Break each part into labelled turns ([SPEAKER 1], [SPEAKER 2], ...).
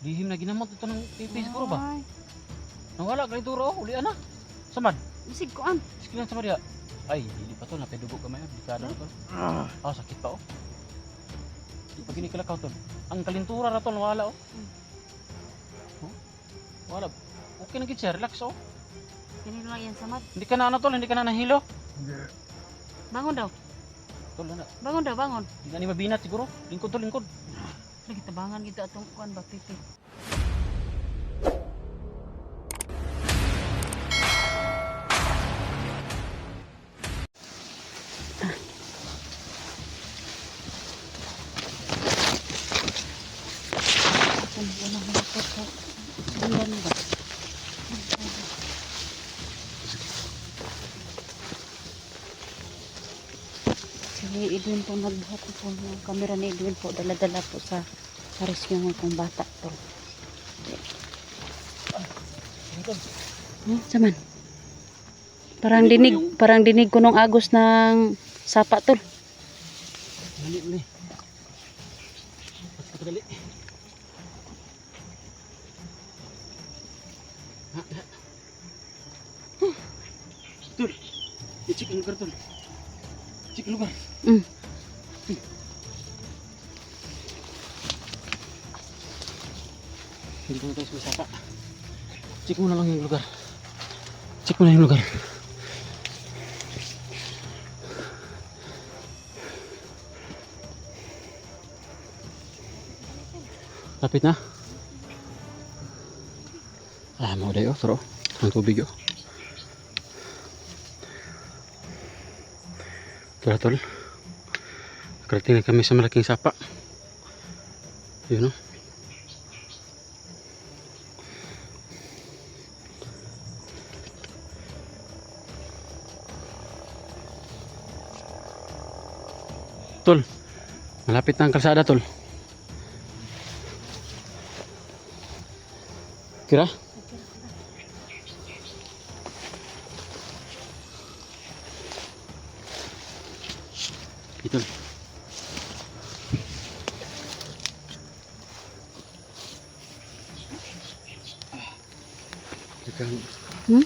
[SPEAKER 1] Lihim na ginamot ito ng pipi siguro ba?
[SPEAKER 2] Ay,
[SPEAKER 1] Nawala ka ito ro, uli ana. Samad.
[SPEAKER 2] bisig ko an.
[SPEAKER 1] Sige lang samad ya. Ay, hindi pa to, napedugo ka mayon. Delikado na to. Ah, sakit pa oh. Di pa gini kalakaw tol. Ang kalintura ra tol, wala oh. Oh? Wala. Okay na gid siya, relax oh.
[SPEAKER 2] Ganito lang yan, Samad.
[SPEAKER 1] Hindi ka na ano tol, hindi ka na nahilo.
[SPEAKER 2] Bangon daw.
[SPEAKER 1] Tol na.
[SPEAKER 2] Bangon daw, bangon.
[SPEAKER 1] Hindi na ni mabinat siguro. Lingkod tol, lingkod.
[SPEAKER 2] Lagi tabangan kita atong kuan ba pipi. Wala ko sa bulan ba? Si Edwin po nagbuhat po yung camera ni Edwin po dala-dala po sa rescue ng kong bata to. Saman. Parang dinig ko nung agos ng sapa tol.
[SPEAKER 1] Dali, dali. Dali. Tol, i-check ang lugar tol. Check ang lugar. Hindi ko na tayo sumasaka. Check mo na lang yung lugar. Check mo na yung lugar. Lapit na. Ah, mau dayo, taro. Ang tubig oh. Tara tol. Karating na kami sa malaking sapa. Yun oh. Tol, malapit na ang kalsada tol. Kira? Ito.
[SPEAKER 2] Hmm?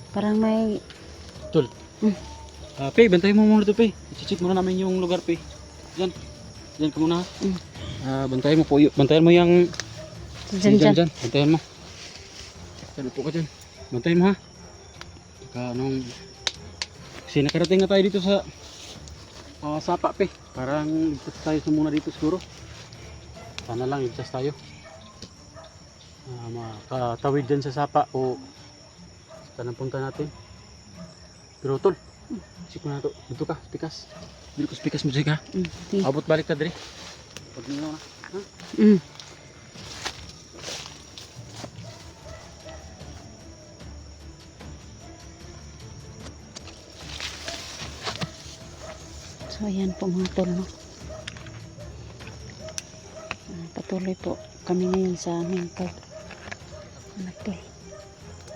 [SPEAKER 2] Parang may
[SPEAKER 1] Tol. Pe, bantayan mo muna ito, Pe. I-check muna namin yung lugar, Pe. Diyan. Diyan ka muna. Bantayan mo po. Bantayan mo yung... Diyan. Bantayan mo. Diyan, upo ka dyan. Bantayan mo, ha. Anong... Kasi nakarating na tayo dito sa... sapa, Pe. Parang ligtas tayo muna dito siguro. Sana lang, ligtas tayo. Makatawid dyan sa sapa o... Saan ang punta natin? Pero tol, check mo na ito. Dito ka, pikas. Dito ka, pikas mo dyan ka. Abot balik ka dali. Pag nila na. Ha?
[SPEAKER 2] So ayan po mga tol, no? Patuloy po kami ngayon sa aming tol.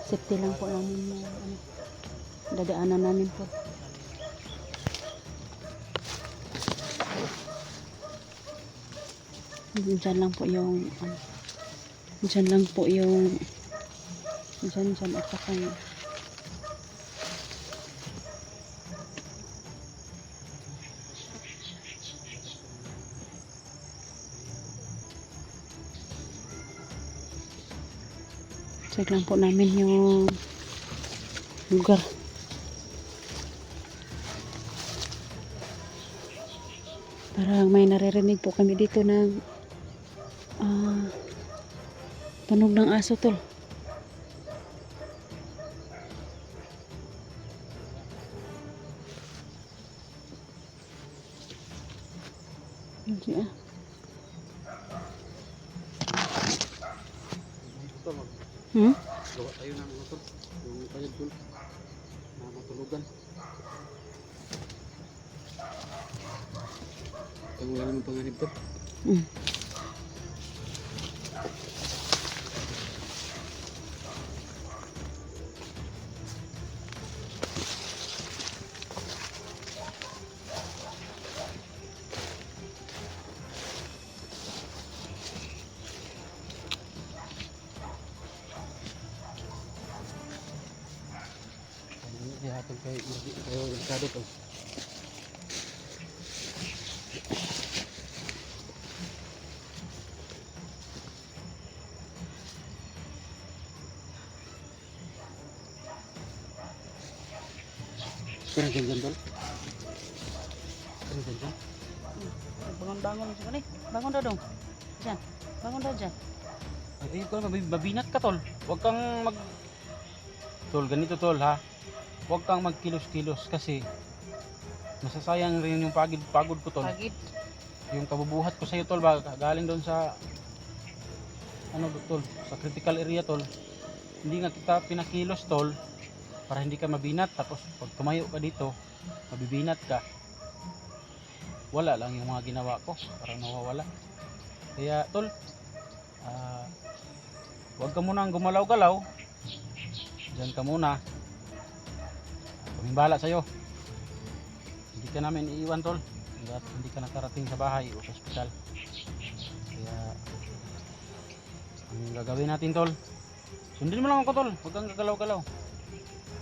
[SPEAKER 2] Safety lang po namin dadaanan namin po. Diyan lang po yung diyan at saka check lang po namin yung lugar. Parang may naririnig po kami dito ng tunog ng aso tol. Okay,
[SPEAKER 1] Gawa tayo ng motor. Yung kayad dun. Na matulugan. Tanggalin mo panganib to. Kaya hatol kay delikado to. Kaya dyan tol. Kaya dyan.
[SPEAKER 2] Bangon-bangon siya ni. Bangon daw dong. Diyan. Bangon daw dyan.
[SPEAKER 1] Ay, ko mabinat ka tol. Huwag kang mag tol, ganito tol ha. Huwag kang magkilos-kilos kasi masasayang rin yung pagod ko tol.
[SPEAKER 2] Pagid.
[SPEAKER 1] Yung kabubuhat ko sa iyo tol, ba galing doon sa ano tol, sa critical area tol. Hindi nga kita pinakilos tol para hindi ka mabinat, tapos pag tumayo ka dito, mabibinat ka. Wala lang yung mga ginawa ko, parang nawawala. Kaya tol, huwag ka munang gumalaw-galaw. Diyan ka muna. Kaming bahala sa'yo. Hindi ka namin iiwan tol. Hindi ka nakarating sa bahay o sa ospital. Kaya ang gagawin natin tol, sundin mo lang ako tol. Huwag kang gagalaw-galaw.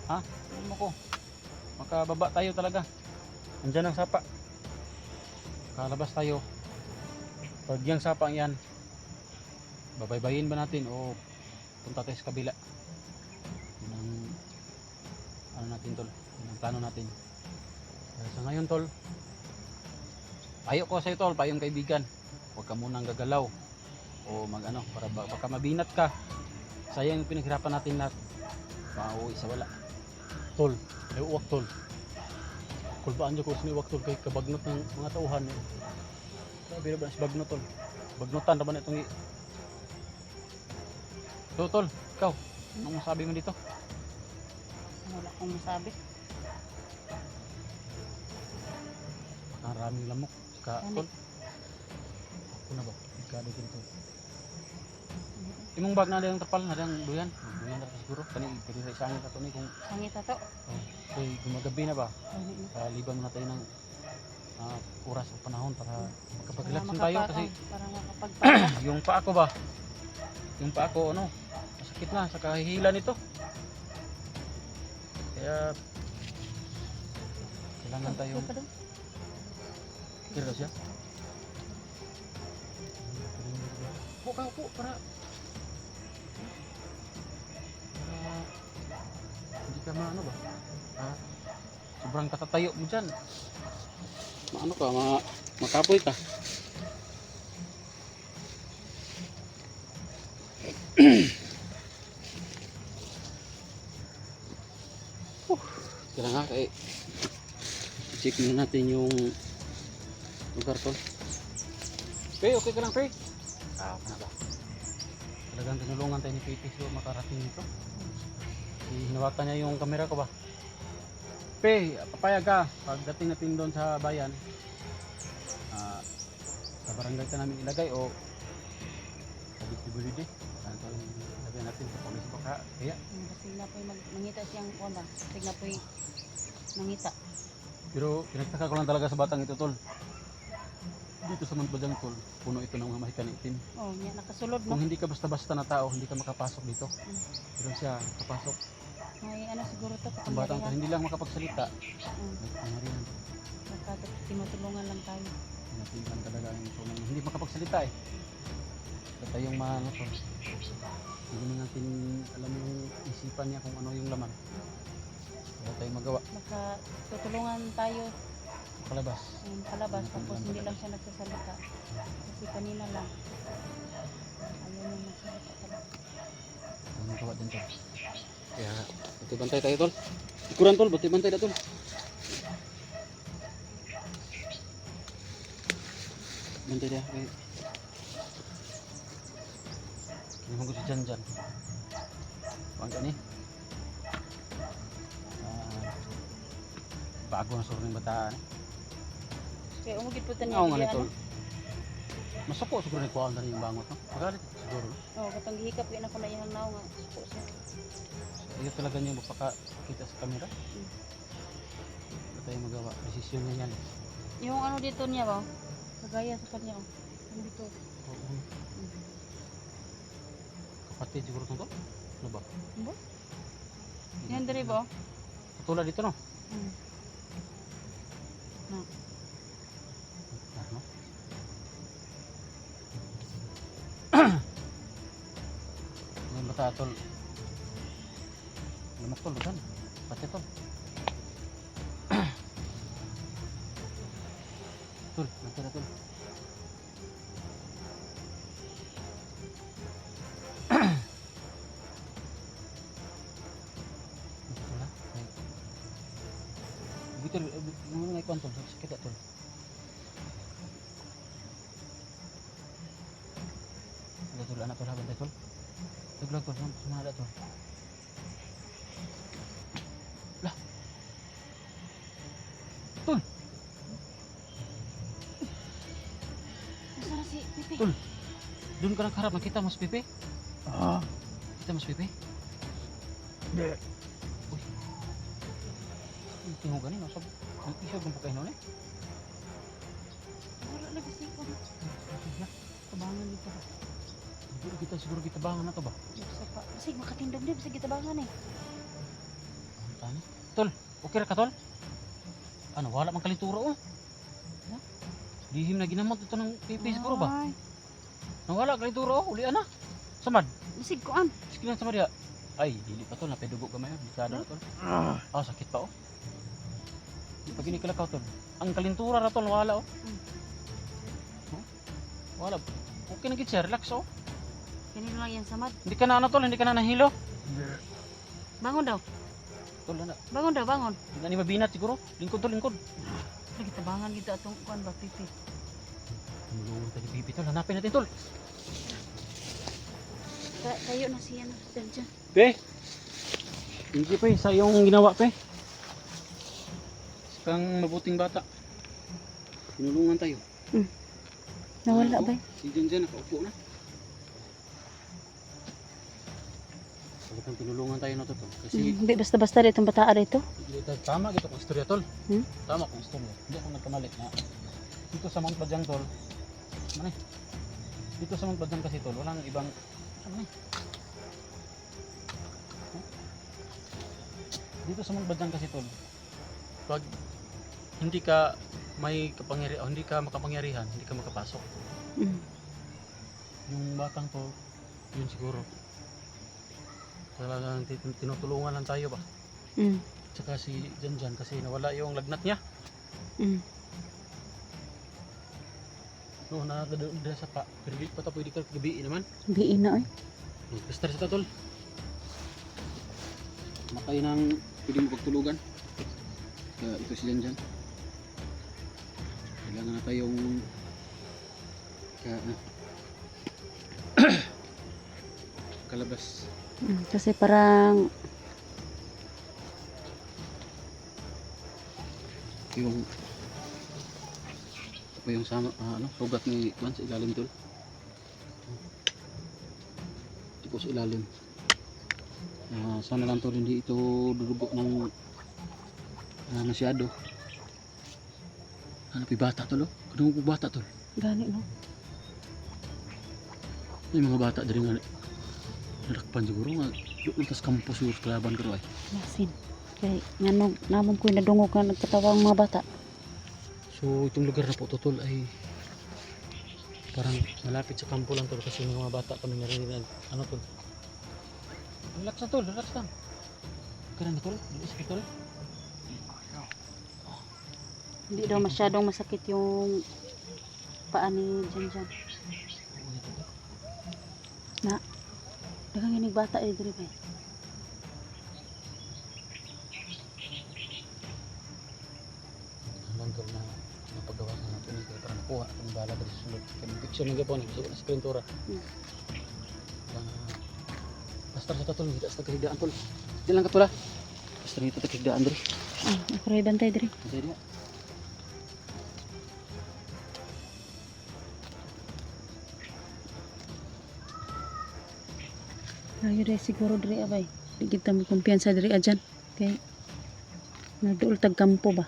[SPEAKER 1] Ha? Sundin mo ko. Makababa tayo talaga. Andyan ang sapa. Kalabas tayo. Pag yung sapang yan, babaybayin ba natin o punta tayo sa kabila? Yun ang ano natin tol, yun ang plano natin. Sa ngayon tol, payo ko sa'yo tol, payong kaibigan, huwag ka munang gagalaw o mag ano, para baka mabinat ka. Sayang yung pinaghirapan natin lahat, mauwi sa wala tol. Ay uwak tol, kulbaan dyan ko siniwak tol kay kabagnot ng mga tauhan eh. Sabi na ba si bagnot tol, bagnotan naman itong tol, ikaw anong masabi mo dito?
[SPEAKER 2] Wala akong masabi.
[SPEAKER 1] Maraming lamok ka
[SPEAKER 2] Ano?
[SPEAKER 1] tol. Ako na ba? Ikado din tol. Imong bag na lang tapal na lang duyan. Duyan na siguro. Kani pwede sa isang ito ni kung
[SPEAKER 2] Sangit ato.
[SPEAKER 1] kay gumagabi na ba?
[SPEAKER 2] Ano?
[SPEAKER 1] Libang na tayo ng oras o panahon para makapag-relax
[SPEAKER 2] Para
[SPEAKER 1] tayo kasi
[SPEAKER 2] para makapagpahinga.
[SPEAKER 1] yung paa ko ba? Yung paa ko ano? Masakit na sa kahihila nito. Kaya kailangan tayong kira daw siya. Upo ka, upo para hindi ka maano ba? Sobrang katatayo mo dyan. Maano ka, makapoy ka. Kaya nga kay check muna natin yung lugar to. Pe, okay ka lang pe? Ano ba? Talagang tinulungan tayo ni Pipi so makarating dito. Hinawakan niya yung camera ko ba? Pe, papayag ka pagdating natin doon sa bayan. Sa barangay ka namin ilagay o sa DPWD. Ano ilagay natin sa police baka kaya.
[SPEAKER 2] Kasi na po mangita siyang onda. Tigna po mangita.
[SPEAKER 1] Pero pinagtaka ko lang talaga sa batang ito tol. Dito sa Manbadang tol, puno ito ng mga mahikan itim.
[SPEAKER 2] Oh, niya nakasulod no.
[SPEAKER 1] Kung hindi ka basta-basta na tao, hindi ka makapasok dito. Pero siya, nakapasok.
[SPEAKER 2] May ano siguro to
[SPEAKER 1] Ang batang to, hindi lang makapagsalita.
[SPEAKER 2] Mm.
[SPEAKER 1] May pangarin.
[SPEAKER 2] Tinutulungan lang tayo.
[SPEAKER 1] Pinatigan talaga yung tulong. Hindi makapagsalita eh. Kaya yung mga ano to. Hindi na natin alam yung isipan niya kung ano yung laman. Wala tayong magawa.
[SPEAKER 2] Baka tutulungan tayo
[SPEAKER 1] Makalabas.
[SPEAKER 2] palabas tapos hindi lang siya nagsasalita. Kasi kanina lang. Ayaw niya magsalita talaga.
[SPEAKER 1] Ang magawa din tol. Kaya, bati bantay tayo tol. Ikuran tol, bati bantay na tol. Bantay dia. Okay. Ini mo si Jan Jan. Pangga ni. Bago na surning bataan.
[SPEAKER 2] Kaya umugit po tanya
[SPEAKER 1] Nga nga
[SPEAKER 2] ano?
[SPEAKER 1] nito. Masuko siguro ni kuhaan na yung bangot no. Magalit siguro.
[SPEAKER 2] Oh, katong gihikap yun ako na iyang naw nga. Suko siya.
[SPEAKER 1] Iyo talaga niyo magpakakita sa camera. Wala tayong magawa. Desisyon niya yan.
[SPEAKER 2] Yung ano dito niya ba? Kagaya sa kanya oh. Yung dito.
[SPEAKER 1] Oo. Kapatid siguro ito? Ano ba?
[SPEAKER 2] Ano? Yan diri ba?
[SPEAKER 1] Putula dito no.
[SPEAKER 2] Na.
[SPEAKER 1] Ano? Yung bata tol. Lamak tol, bukan? Pati tol. Tol, nanti na tol. Betul, muna nga ikon tol, sakit na tol. Ada tol, anak tol, habang tol. Tuglag tol, sumala tol. Lah. Tol,
[SPEAKER 2] Nasaan na si Pipi?
[SPEAKER 1] tol. Doon ka nagharap, nakita mas Pipi? Kita mas Pipi?
[SPEAKER 3] Hindi.
[SPEAKER 1] Uy. Tingo ganin, no? Isog ng pagkain eh.
[SPEAKER 2] Wala lagi si Ipon.
[SPEAKER 1] Tabangan dito ba? Siguro kita bangan na to ba?
[SPEAKER 2] Sa pa. Sige, makatindog din. Sige, tabangan eh.
[SPEAKER 1] Ang tani. Tol, okay ra ka tol? Ano, wala mang kalituro oh. Ha? Dihim na ginamot ito ng pipi siguro ba?
[SPEAKER 2] Ay,
[SPEAKER 1] Nawala kalituro oh, ulian na. Samad.
[SPEAKER 2] Sige, kuan.
[SPEAKER 1] Sige lang samad ya. Ay, dili pa tol, napedugo gamay oh. Bisado na tol. Ah, sakit pa oh. Di pa gini kalakaw tol. Ang kalintura ra tol, wala oh. Huh? Wala. Okay na gid siya, relax oh.
[SPEAKER 2] Kanino lang yan, Samad.
[SPEAKER 1] Hindi ka na ano tol, hindi ka na nahilo.
[SPEAKER 3] Hindi.
[SPEAKER 2] Bangon daw.
[SPEAKER 1] Tol na.
[SPEAKER 2] Bangon daw, bangon.
[SPEAKER 1] Hindi na ni mabinat siguro. Lingkod tol, lingkod.
[SPEAKER 2] Sige, tabangan kita atong kuan ba, Pipi.
[SPEAKER 1] Tumulungan tayo pipi tol, hanapin natin tol.
[SPEAKER 2] Tayo na siya na. Diyan.
[SPEAKER 1] Pe. Hindi pe, sa iyong ginawa pe. Kang mabuting bata. Tinulungan tayo.
[SPEAKER 2] Nawala
[SPEAKER 1] Ako,
[SPEAKER 2] ba?
[SPEAKER 1] Si Jan nakaupo na. Talagang tinulungan tayo na to tol. Kasi
[SPEAKER 2] Hindi, basta-basta rin itong bataan rito.
[SPEAKER 1] tama gito kong istorya tol.
[SPEAKER 2] Hmm?
[SPEAKER 1] Tama kong istorya. Hindi ako nagkamali na. Dito sa Mount Padang tol. Ano eh? Dito sa Mount Padang kasi tol, walang ibang ano eh? Huh? Dito sa Mount Padang kasi tol. Pag hindi ka may kapangyarihan, hindi ka makapangyarihan, hindi ka makapasok.
[SPEAKER 2] Mm.
[SPEAKER 1] Yung batang to, yun siguro. Talagang tinutulungan lang tayo ba?
[SPEAKER 2] Mm.
[SPEAKER 1] Tsaka si Jan kasi nawala yung lagnat niya.
[SPEAKER 2] Mm.
[SPEAKER 1] No, nakakadala sa pa. Pero di pa ito pwede ka gabi naman.
[SPEAKER 2] Biin na ay.
[SPEAKER 1] Basta sa tatol. Makay ng pwede mo pagtulugan. Ito si Jan. Kailangan na tayong kalabas.
[SPEAKER 2] Kasi parang
[SPEAKER 1] Yung apa yung sama sugat ni Kwan sa ilalim tol. Ito sa ilalim. Sana lang tol hindi ito dudugo ng masyado. Ano bata tol oh? Kano mo bata tol?
[SPEAKER 2] gani no.
[SPEAKER 1] May mga bata diri nga nadakpan siguro nga doon tas kampus siguro kalaban ko ay.
[SPEAKER 2] Yasin. Kay ngano namon ko nadungog ka nagpatawa ang mga bata.
[SPEAKER 1] So itong lugar na po tol ay parang malapit sa kampo lang tol kasi may mga bata kami narinig ano tol. Relax na tol, relax lang. Kaya na tol, hindi sakit tol.
[SPEAKER 2] Hindi daw masyadong masakit yung paa ni Jan. Na, dagang inig bata eh diri ba?
[SPEAKER 1] Hanggang tol na napagawa na natin ito para nakuha ang bala dari sulod. Kaya picture ng Japon, gusto ko na screentura. Basta sa tol, hindi sa kahigdaan tol. Hindi lang katula. Basta rito sa kahigdaan diri.
[SPEAKER 2] Ako rin bantay diri.
[SPEAKER 1] Hindi na.
[SPEAKER 2] Ayo diri siguro diri abay. Di kita mo kumpiyansa diri ajan. Kay naduol tag kampo ba?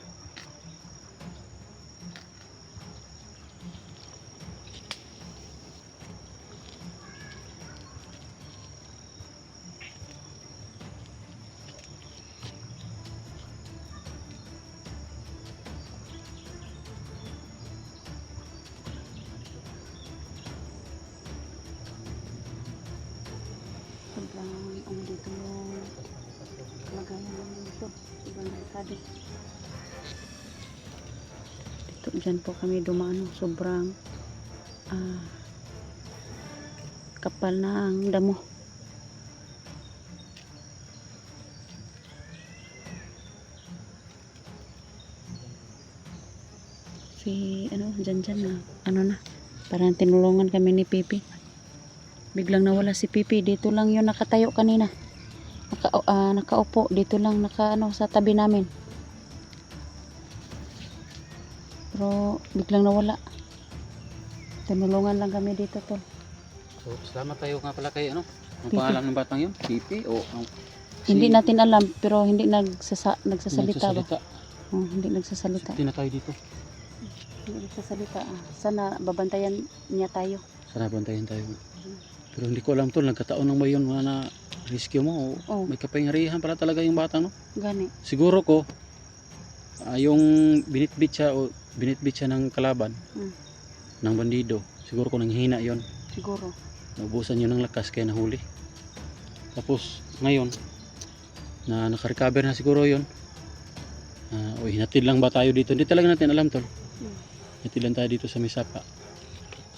[SPEAKER 2] dito yung kalagayan namin dito. Sobrang delikado. Dito, dyan po kami dumano. Sobrang kapal na ang damo. Si dyan na parang tinulungan kami ni Pipi. Biglang nawala si Pipi. Dito lang yun nakatayo kanina. Nakaupo dito lang sa tabi namin. Pero biglang nawala. Tinulungan lang kami dito, tol.
[SPEAKER 1] So, salamat tayo nga pala kay Ang
[SPEAKER 2] Pipi.
[SPEAKER 1] pangalan ng batang yun? Pipi o
[SPEAKER 2] Hindi natin alam pero hindi nagsasalita ba?
[SPEAKER 1] nagsasalita.
[SPEAKER 2] Oh, hindi nagsasalita.
[SPEAKER 1] Safety na tayo dito.
[SPEAKER 2] Hindi nagsasalita. Sana babantayan niya tayo.
[SPEAKER 1] Sana bantayan tayo. Pero hindi ko alam tol, nagkataon lang ba yun mga na rescue mo o
[SPEAKER 2] Oh,
[SPEAKER 1] may kapangyarihan pala talaga yung bata, no?
[SPEAKER 2] gani.
[SPEAKER 1] Siguro ko yung binitbit siya ng kalaban ng bandido. Siguro ko nanghina yon.
[SPEAKER 2] Siguro.
[SPEAKER 1] Naubusan yun ng lakas kaya nahuli. Tapos ngayon na naka-recover na siguro yon. Hinatid lang ba tayo dito? Hindi talaga natin alam tol. Hinatid lang tayo dito sa Misapa.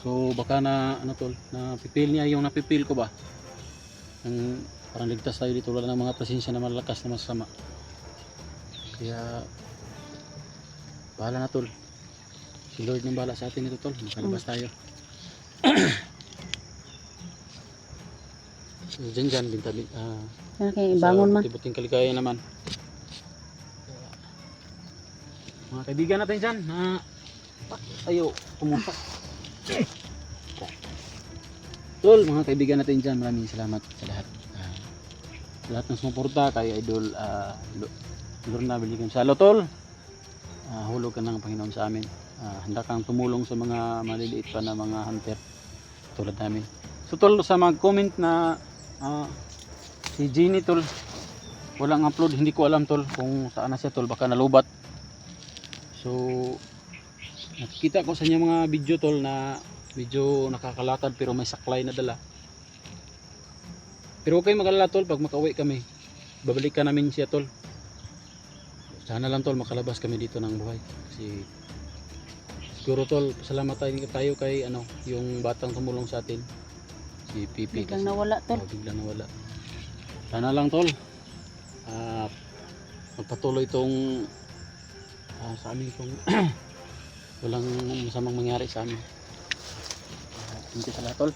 [SPEAKER 1] So baka na tol, napipil niya yung napipil ko ba? Parang ligtas tayo dito, wala ng mga presensya na malakas na masama. Kaya bahala na tol. Si Lord nang bahala sa atin ito tol. Makalabas tayo. So, dyan bintabi.
[SPEAKER 2] Yan kay bangon man.
[SPEAKER 1] Buting kaligaya naman. Mga kaibigan natin dyan na tayo pumunta. Tol, mga kaibigan natin dyan, maraming salamat sa lahat. Lahat ng sumuporta kay Idol Lorna Gonzalo tol. Hulog ka ng Panginoon sa amin. Handa kang tumulong sa mga maliliit pa na mga hunter tulad namin. So tol, sa mag-comment na si Jeannie tol walang upload, hindi ko alam tol kung saan na siya tol, baka nalubat. So nakikita ko sa niya mga video tol na medyo nakakalakad pero may saklay na dala. Pero okay mag-alala tol, pag makauwi kami babalikan namin siya tol. Sana lang tol makalabas kami dito ng buhay. Kasi siguro tol, salamat tayo kay yung batang tumulong sa atin. Si Pipi.
[SPEAKER 2] Biglang nawala, tol.
[SPEAKER 1] Biglang nawala. Sana lang tol magpatuloy itong sa amin kung walang masamang mangyari sa amin. Thank you sa lahat tol.